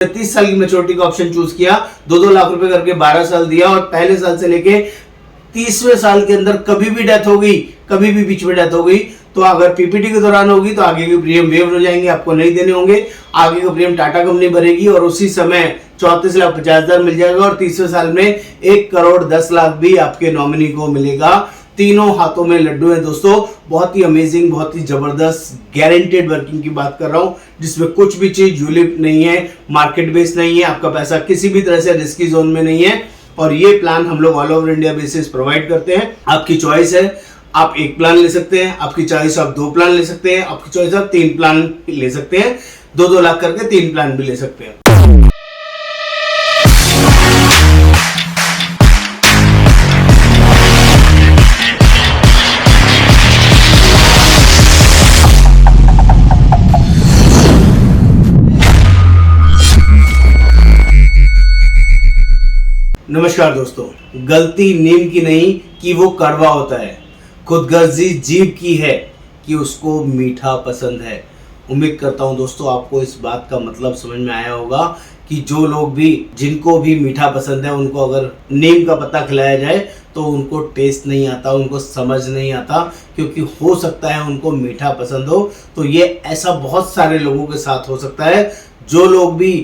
30 साल की मेच्योरिटी का ऑप्शन चूज किया, 2-2 लाख रुपए करके 12 साल दिया और पहले साल से लेके 30वें साल के अंदर कभी भी डेथ हो गई, कभी भी बीच में डेथ हो गई तो अगर पीपीटी के दौरान होगी तो आगे के प्रीमियम वेव हो जाएंगे, आपको नहीं देने होंगे। आगे का प्रीमियम टाटा कंपनी भरेगी और उसी समय 34,50,000 मिल जाएगा और 30वें साल में 1,10,00,000 भी आपके नॉमिनी को मिलेगा। तीनों हाथों में लड्डू हैं दोस्तों, बहुत ही अमेजिंग, बहुत ही जबरदस्त गारंटेड वर्किंग की बात कर रहा हूं, जिसमें कुछ भी चीज यूलिप नहीं है, मार्केट बेस नहीं है, आपका पैसा किसी भी तरह से रिस्की जोन में नहीं है। और ये प्लान हम लोग all over India basis provide करते हैं। आपकी चॉइस है, आप एक प्लान ले सकते हैं, आपकी चॉइस आप 2 प्लान ले सकते हैं, आपकी चॉइस आप 3 प्लान ले सकते हैं, 2-2 लाख करके 3 प्लान भी ले सकते हैं। नमस्कार दोस्तों, गलती नीम की नहीं कि वो कड़वा होता है, खुदगर्जी जीभ की है कि उसको मीठा पसंद है। उम्मीद करता हूं दोस्तों आपको इस बात का मतलब समझ में आया होगा कि जो लोग भी, जिनको भी मीठा पसंद है, उनको अगर नीम का पत्ता खिलाया जाए तो उनको टेस्ट नहीं आता, उनको समझ नहीं आता, क्योंकि हो सकता है उनको मीठा पसंद हो। तो ये ऐसा बहुत सारे लोगों के साथ हो सकता है। जो लोग भी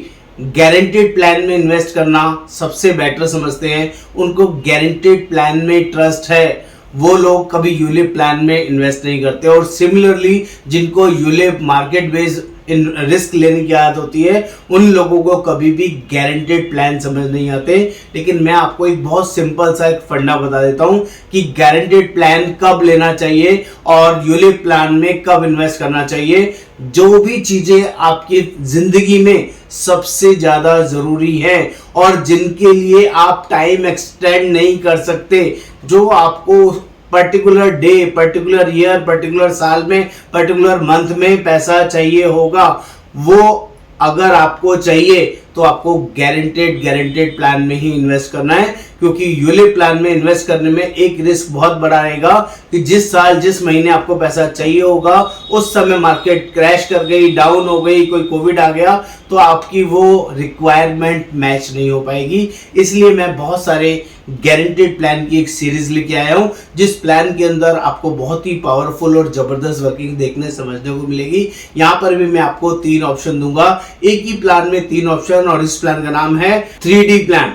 गारंटेड प्लान में इन्वेस्ट करना सबसे बेटर समझते हैं, उनको गारंटेड प्लान में ट्रस्ट है, वो लोग कभी यूलिप प्लान में इन्वेस्ट नहीं करते। और सिमिलरली जिनको यूलिप मार्केट बेस्ड रिस्क लेने की आदत होती है, उन लोगों को कभी भी गारंटेड प्लान समझ नहीं आते। लेकिन मैं आपको एक बहुत सिंपल सा एक फंडा बता देता हूं कि गारंटेड प्लान कब लेना चाहिए और यूलिप प्लान में कब इन्वेस्ट करना चाहिए। जो भी चीजें आपकी जिंदगी में सबसे ज्यादा जरूरी है और जिनके लिए आप टाइम एक्सटेंड नहीं कर सकते, जो आपको particular day, particular year, particular साल में, पर्टिकुलर मंथ में पैसा चाहिए होगा, वो अगर आपको चाहिए तो आपको गारंटेड प्लान में ही इन्वेस्ट करना है। क्योंकि यूलिप प्लान में इन्वेस्ट करने में एक रिस्क बहुत बड़ा रहेगा कि जिस साल, जिस महीने आपको पैसा चाहिए होगा, उस समय मार्केट क्रैश कर गई, डाउन हो गई, कोई कोविड आ गया, तो आपकी वो रिक्वायरमेंट मैच नहीं हो पाएगी। इसलिए मैं बहुत सारे गारंटेड प्लान की एक सीरीज लेके आया हूं, जिस प्लान के अंदर आपको बहुत ही पावरफुल और जबरदस्त वर्किंग देखने समझने को मिलेगी। यहां पर भी मैं आपको 3 ऑप्शन दूंगा, एक ही प्लान में 3 ऑप्शन, और इस प्लान का नाम है 3D प्लान।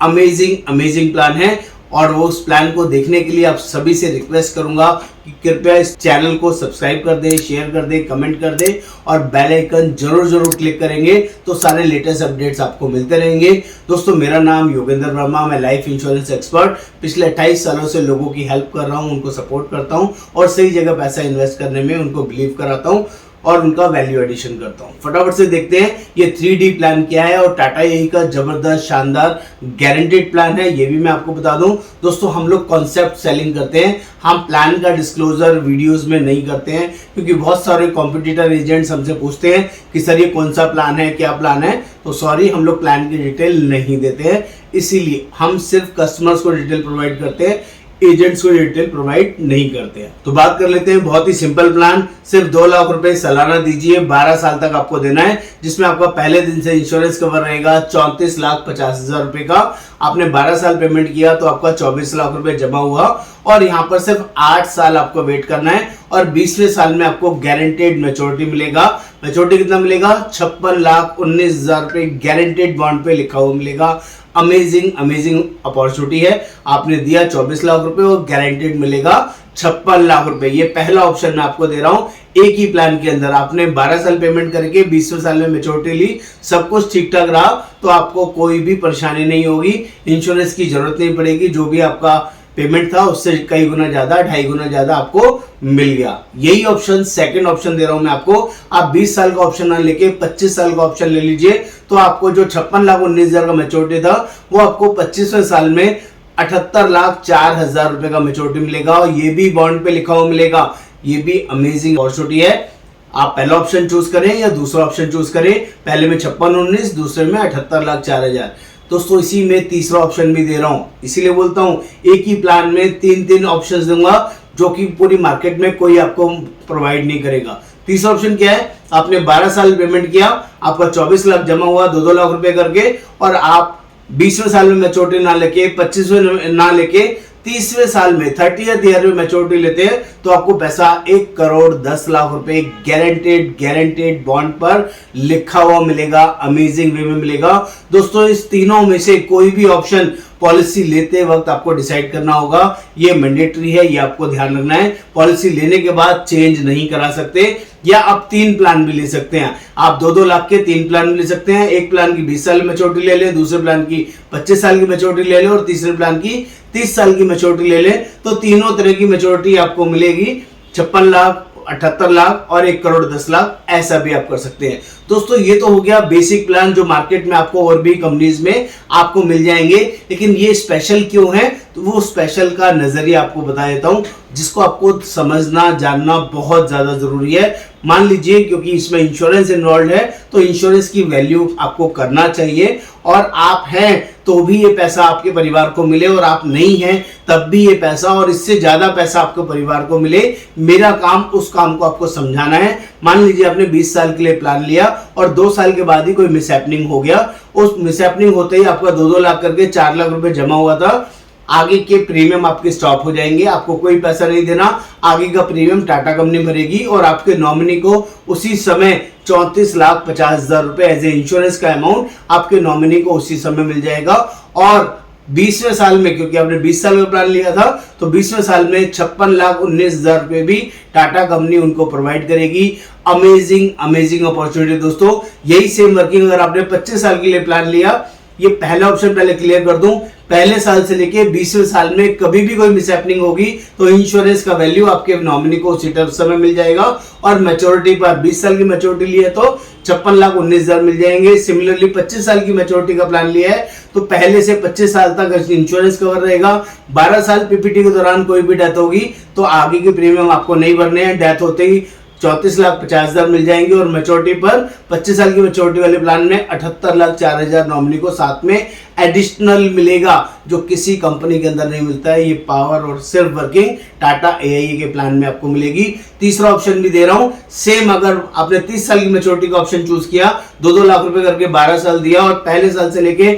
अमेजिंग प्लान है और वो उस प्लान को देखने के लिए आप सभी से रिक्वेस्ट करूंगा कि कृपया इस चैनल को सब्सक्राइब कर दें, शेयर कर दें, कमेंट कर दें और बेल आइकन जरूर क्लिक करेंगे तो सारे लेटेस्ट अपडेट्स आपको मिलते रहेंगे। दोस्तों, मेरा नाम योगेंद्र वर्मा, मैं लाइफ इंश्योरेंस एक्सपर्ट, पिछले 28 सालों से लोगों की हेल्प कर रहा हूं, उनको सपोर्ट करता हूं और सही जगह पैसा इन्वेस्ट करने में उनको बिलीव कराता हूं और उनका वैल्यू एडिशन करता हूं। फटाफट से देखते हैं ये 3D प्लान क्या है और टाटा एआई का जबरदस्त शानदार गारंटेड प्लान है, ये भी मैं आपको बता दूं। दोस्तों, हम लोग कॉन्सेप्ट सेलिंग करते हैं, हम प्लान का डिस्क्लोजर वीडियोस में नहीं करते हैं, क्योंकि बहुत सारे कॉम्पिटिटर एजेंट्स हमसे पूछते हैं कि सर ये कौन सा प्लान है, क्या प्लान है। तो सॉरी, हम लोग प्लान की डिटेल नहीं देते हैं, इसीलिए हम सिर्फ कस्टमर्स को डिटेल प्रोवाइड करते हैं, एजेंट्स को डिटेल प्रोवाइड नहीं करते हैं। तो बात कर लेते हैं, बहुत ही सिंपल प्लान, सिर्फ 2 लाख रुपए सालाना दीजिए, 12 साल तक आपको देना है, जिसमें आपका पहले दिन से इंश्योरेंस कवर रहेगा 34,50,000 रुपए का। आपने 12 साल पेमेंट किया तो आपका 24 लाख रुपए जमा हुआ और यहाँ पर सिर्फ 8 साल आपको वेट करना है और 20वें साल में आपको गारंटेड मैच्योरिटी मिलेगा। मैच्योरिटी कितना मिलेगा? 56,19,000 रुपए गारंटेड बॉन्ड पे लिखा हुआ मिलेगा। अमेजिंग अपॉर्चुनिटी है। आपने दिया 24 लाख रुपए और गारंटेड मिलेगा 56 लाख रुपए। ये पहला ऑप्शन मैं आपको दे रहा हूं। एक ही प्लान के अंदर आपने 12 साल पेमेंट करके 20वें साल में मैच्योरिटी ली, सब कुछ ठीक ठाक रहा तो आपको कोई भी परेशानी नहीं होगी, इंश्योरेंस की जरूरत नहीं पड़ेगी। जो भी आपका पेमेंट था उससे कई गुना ज्यादा, 2.5 गुना ज्यादा आपको मिल गया। यही ऑप्शन, सेकंड ऑप्शन दे रहा हूं मैं आपको। आप 20 साल का ऑप्शन ना लेके 25 साल का ऑप्शन ले लीजिए, तो आपको जो 56,19,000 का मैच्योरिटी था वो आपको 25वें साल में 78,04,000 रुपए का मैच्योरिटी मिलेगा और ये भी बॉन्ड पे लिखा हुआ मिलेगा। ये भी अमेजिंग अपॉर्चुनिटी है। आप पहला ऑप्शन चूज करें या दूसरा ऑप्शन चूज करें, पहले में 56,19, दूसरे में 78,04,000। दोस्तों, इसी में तीसरा ऑप्शन भी दे रहा हूं, इसीलिए बोलता हूं एक ही प्लान में 3 ऑप्शंस दूंगा जो कि पूरी मार्केट में कोई आपको प्रोवाइड नहीं करेगा। तीसरा ऑप्शन क्या है, आपने 12 साल पेमेंट किया, आपका 24 लाख जमा हुआ 2-2 लाख रुपए करके, और आप 20वें साल में मैच्योरिटी ना लेके, 25वें ना लेके 30वें साल में 30th ईयर में मैच्योरिटी लेते हैं, तो आपको पैसा 1,10,00,000 रुपए गारंटेड बॉन्ड पर लिखा हुआ मिलेगा, अमेजिंग वे में मिलेगा। दोस्तों इस तीनों में से कोई भी ऑप्शन पॉलिसी लेते वक्त आपको डिसाइड करना होगा, ये मैंडेटरी है, ये आपको ध्यान रखना है। पॉलिसी लेने के बाद चेंज नहीं करा सकते, या आप 3 प्लान भी ले सकते हैं। आप 2-2 लाख के 3 प्लान भी ले सकते हैं। एक प्लान की 20 साल मैच्योरिटी ले लें, दूसरे प्लान की 25 साल की मैच्योरिटी ले लें, और तीसरे प्लान की 30 साल की मैच्योरिटी ले लें। तो तीनों तरह की मैच्योरिटी आपको मिलेगी, 56 लाख, 78 लाख और 1,10,00,000, ऐसा भी आप कर सकते हैं। दोस्तों ये तो हो गया बेसिक प्लान जो मार्केट में आपको और भी कंपनीज में आपको मिल जाएंगे, लेकिन ये स्पेशल क्यों है, तो वो स्पेशल का नजरिया आपको बता देता हूं, जिसको आपको समझना जानना बहुत ज्यादा जरूरी है। मान लीजिए क्योंकि इसमें इंश्योरेंस इन्वॉल्व है, तो इंश्योरेंस की वैल्यू आपको करना चाहिए, और आप हैं तो भी ये पैसा आपके परिवार को मिले, और आप नहीं हैं तब भी ये पैसा और इससे ज्यादा पैसा आपके परिवार को मिले। मेरा काम उस काम को आपको समझाना है। मान लीजिए आपने 20 साल के लिए प्लान लिया और 2 साल के बाद ही कोई मिसहैपनिंग हो गया, उस मिसहैपनिंग होते ही आपका 2-2 लाख करके 4 लाख रुपए जमा हुआ था, आगे के प्रीमियम आपके स्टॉप हो जाएंगे, आपको कोई पैसा नहीं देना, आगे का प्रीमियम टाटा कंपनी भरेगी, और आपके नॉमिनी को उसी समय 34,50,000 रुपए एज ए इंश्योरेंस का अमाउंट आपके नॉमिनी को उसी समय मिल जाएगा। और 20वें साल में, क्योंकि आपने 20 साल का प्लान लिया था, तो 20वें साल में 56,19,000 रुपए भी टाटा कंपनी उनको प्रोवाइड करेगी। अमेजिंग अपॉर्चुनिटी दोस्तों। यही सेम वर्किंग अगर आपने 25 साल के लिए प्लान लिया, ये पहला ऑप्शन पहले क्लियर कर दूं, पहले साल से लेके 20वें साल में कभी भी कोई मिसहैपनिंग होगी तो इंश्योरेंस का वैल्यू आपके नॉमिनी को उसी समय मिल जाएगा, और मैच्योरिटी पर 20 साल की मैच्योरिटी ली है तो 56,19,000 मिल जाएंगे। सिमिलरली 25 साल की मैच्योरिटी का प्लान लिया है तो पहले से 25 साल तक इंश्योरेंस कवर रहेगा। 12 साल पीपीटी के दौरान कोई भी डेथ होगी तो आगे के प्रीमियम आपको नहीं भरने हैं, डेथ होते ही 34,50,000 मिल जाएंगे, और मैच्योरिटी पर 25 साल की मैच्योरिटी वाले प्लान में 78,04,000 नॉमिनी को साथ में एडिशनल मिलेगा, जो किसी कंपनी के अंदर नहीं मिलता है। ये पावर और सिर्फ वर्किंग टाटा AIA के प्लान में आपको मिलेगी। तीसरा ऑप्शन भी दे रहा हूं, सेम अगर आपने 30 साल की मैच्योरिटी का ऑप्शन चूज किया, 2-2 लाख रुपए करके 12 साल दिया, और पहले साल से लेके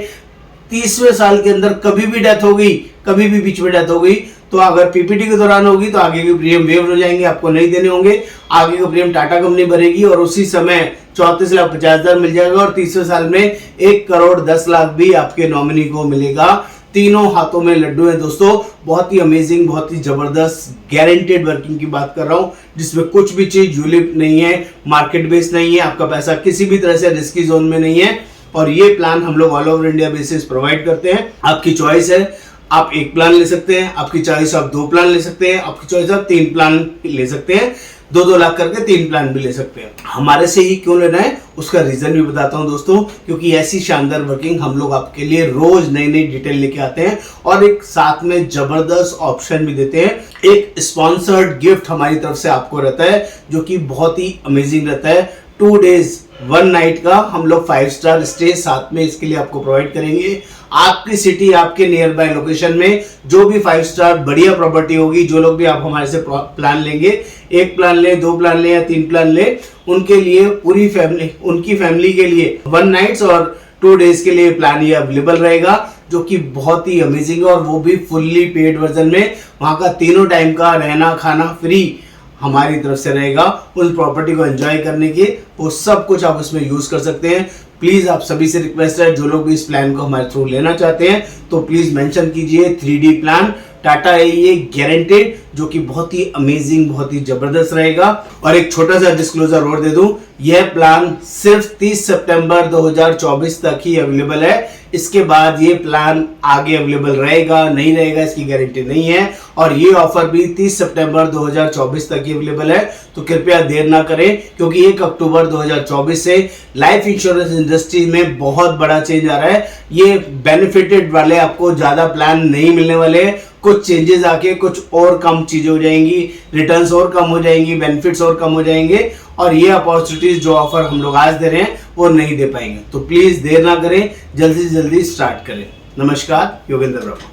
30वें साल के अंदर कभी भी डेथ हो गई, कभी भी बीच में डेथ हो गई, तो अगर पीपीटी के दौरान होगी तो आगे के प्रीमियम वेव हो जाएंगे, आपको नहीं देने होंगे, आगे का प्रीमियम टाटा कंपनी भरेगी, और उसी समय 34,50,000 मिल जाएगा, और 30वें साल में 1,10,00,000 भी आपके नॉमिनी को मिलेगा। तीनों हाथों में लड्डू है दोस्तों। बहुत ही अमेजिंग, बहुत ही जबरदस्त गारंटेड वर्किंग की बात कर रहा हूं, जिसमें कुछ भी चीज यूलिप नहीं है, मार्केट बेस नहीं है, आपका पैसा किसी भी तरह से रिस्की जोन में नहीं है, और ये प्लान हम लोग all over India basis provide करते हैं। आपकी चॉइस है, आप 1 प्लान ले सकते हैं, आपकी चॉइस आप 2 प्लान ले सकते हैं, आपकी चॉइस आप 3 प्लान ले सकते हैं, 2-2 लाख करके 3 प्लान भी ले सकते हैं। हमारे से ही क्यों लेना है उसका रीजन भी बताता हूं दोस्तों, क्योंकि ऐसी शानदार वर्किंग हम लोग आपके लिए रोज नई नई डिटेल लेके आते हैं, और एक साथ में जबरदस्त ऑप्शन भी देते हैं। एक स्पॉन्सर्ड गिफ्ट हमारी तरफ से आपको रहता है, जो कि बहुत ही अमेजिंग रहता है। 2 डेज 1 नाइट का हम लोग 5 स्टार स्टे साथ में इसके लिए आपको प्रोवाइड करेंगे। आपकी सिटी, आपके नियर बाय लोकेशन में जो भी 5 स्टार बढ़िया प्रॉपर्टी होगी, जो लोग भी आप हमारे से प्लान लेंगे, 1 प्लान ले, 2 प्लान ले या 3 प्लान ले, उनके लिए पूरी फैमिली, उनकी फैमिली के लिए 1 नाइट्स और 2 डेज के लिए प्लान ये अवेलेबल रहेगा, जो कि बहुत ही अमेजिंग है, और वो भी फुल्ली पेड वर्जन में। वहां का तीनों टाइम का रहना खाना फ्री हमारी तरफ से रहेगा। उस प्रॉपर्टी को एंजॉय करने के वो सब कुछ आप उसमें यूज कर सकते हैं। प्लीज आप सभी से रिक्वेस्ट है, जो लोग भी इस प्लान को हमारे थ्रू लेना चाहते हैं तो प्लीज मेंशन कीजिए 3D plan Tata AIA guaranteed, जो कि बहुत ही अमेजिंग, बहुत ही जबरदस्त रहेगा। और एक छोटा सा डिस्क्लोजर और दे दूं, यह प्लान सिर्फ 30 सितंबर 2024 तक ही अवेलेबल है। इसके बाद ये प्लान आगे अवेलेबल रहेगा नहीं रहेगा इसकी गारंटी नहीं है, और ये ऑफर भी 30 सितंबर 2024 तक ही अवेलेबल है। तो कृपया देर ना करें, क्योंकि 1 अक्टूबर 2024 से लाइफ इंश्योरेंस इंडस्ट्री में बहुत बड़ा चेंज आ रहा है। ये बेनिफिटेड वाले आपको ज्यादा प्लान नहीं मिलने वाले, कुछ चेंजेस आके कुछ और कम चीजें हो जाएंगी, रिटर्न्स और कम हो जाएंगी, बेनिफिट्स और कम हो जाएंगे, और ये अपॉर्चुनिटीज जो ऑफर हम लोग आज दे रहे हैं वो नहीं दे पाएंगे। तो प्लीज देर ना करें, जल्दी से जल्दी स्टार्ट करें। नमस्कार, योगेंद्र ब्रह्मा।